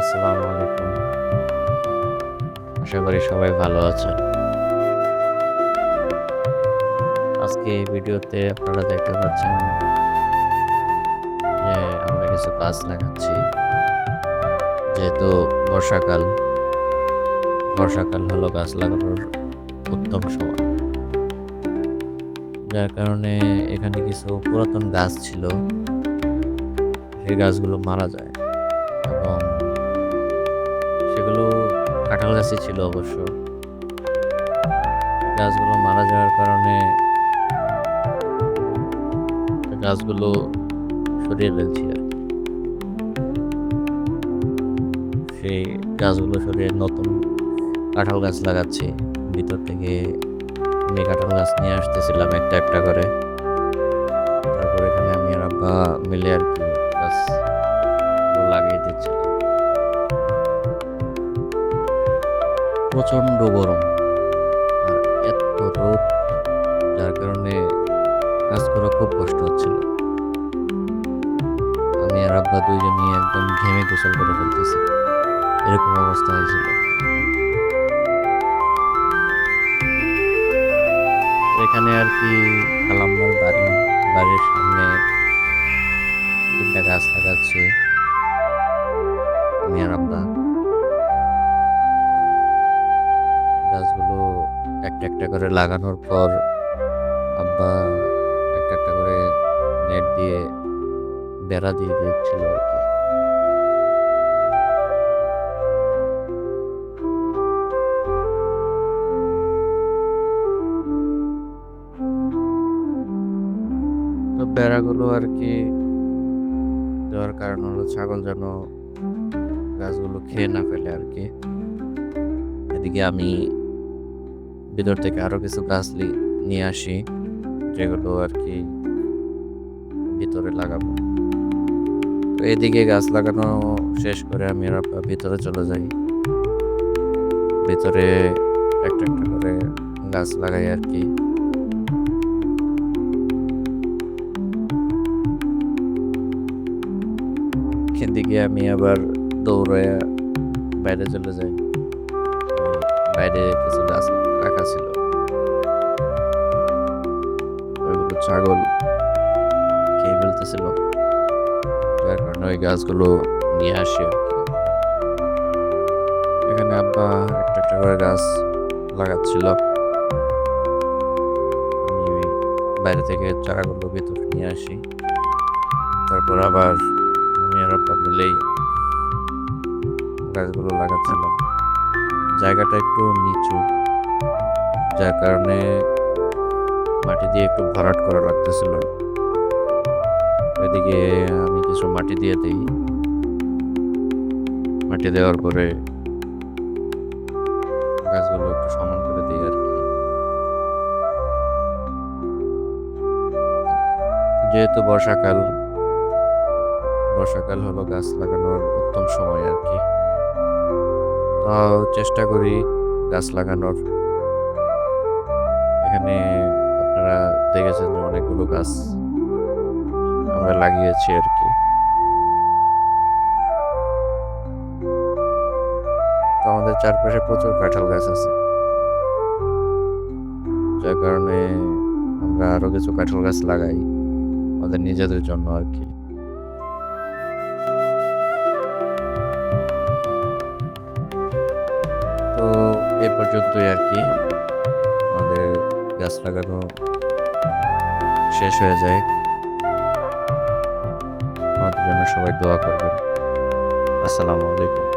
আসসালামু আলাইকুম। আশা করি সবাই ভালো আছেন। আজকে এই ভিডিওতে আপনারা দেখতে পাচ্ছেন যে আমরা কিছু গাছ লাগাচ্ছি। যেহেতু বর্ষাকাল, বর্ষাকাল হলো গাছ লাগানোর উত্তম সময়। যার কারণে এখানে কিছু পুরাতন গাছ ছিল, সেই গাছগুলো মারা যায় এবং সেগুলো কাঁঠাল গাছই ছিল অবশ্য। গাছগুলো মারা যাওয়ার কারণে গাছগুলো সরিয়ে ফেলছি আরকি। সেই গাছগুলো সরিয়ে নতুন কাঁঠাল গাছ লাগাচ্ছি। ভিতর থেকে আমি কাঁঠাল গাছ নিয়ে আসতেছিলাম একটা একটা করে। তারপর এখানে আমি আর আব্বা মিলে আরকি গাছগুলো লাগিয়ে দিচ্ছিলাম। প্রচণ্ড গরম আর এত রোদ, যার কারণে কাজ করা খুব কষ্ট হচ্ছিল। আমি আর আব্বা দুইজনই একদম ঘেমে গোসল করে ফেলতেছি, এরকম অবস্থা হয়েছিল। এখানে আর কি খালাম্মার বাড়ির সামনে 3টা গাছ লাগাচ্ছি আমি আর আব্বা। গাছগুলো একটা একটা করে লাগানোর পর আব্বা একটা একটা করে নেট দিয়ে বেড়া দিয়ে দিচ্ছিল আর কি। তো বেড়াগুলো আর কি দেওয়ার কারণ হলো ছাগল যেন গাছগুলো খেয়ে না ফেলে আর কি। এদিকে আমি ভিতর থেকে আরো কিছু গাছ নিয়ে আসি, যেগুলো আর কি ভিতরে লাগাবো। তো এদিকে গাছ লাগানো শেষ করে আমি আর আব্বা ভিতরে চলে যাই। ভিতরে একটা একটা করে গাছ লাগাই আর কি। এদিকে আমি আবার দৌড়ায় বাইরে চলে যাই। বাইরে কিছু গাছ রাখা ছিল, ওইগুলো ছাগল খেয়ে ফেলতেছিল, যার কারণে ওই গাছগুলো নিয়ে আসি আর কি। এখানে আব্বা একটা একটা করে গাছ লাগাচ্ছিল, আমি বাইরে থেকে চারাগুলো ভিতরে নিয়ে আসি। তারপর আবার আমি আর আব্বা মিলেই গাছগুলো লাগাচ্ছিলাম। জায়গাটা একটু নিচু, যার কারণে মাটি দিয়ে একটু ভরাট করা লাগতেছিল। এদিকে আমি কিছু মাটি দিয়ে দিই, মাটি দেওয়ার পরে গাছগুলো একটু সমান করে দিই আর কি। যেহেতু বর্ষাকাল, বর্ষাকাল হলো গাছ লাগানোর উত্তম সময় আর কি। তো চেষ্টা করি গাছ লাগানোর। এখানে আপনারা দেখেছেন যে অনেকগুলো গাছ আমরা লাগিয়েছি আর কি। তো আমাদের চারপাশে প্রচুর কাঁঠাল গাছ আছে, যার কারণে আমরা আরো কিছু কাঁঠাল গাছ লাগাই আমাদের নিজেদের জন্য আর কি। তো এ পর্যন্তই আর কি, আমাদের গাছ লাগানো শেষ হয়ে যায়। আমাদের জন্য সবাই দোয়া করবেন। আসসালামু আলাইকুম।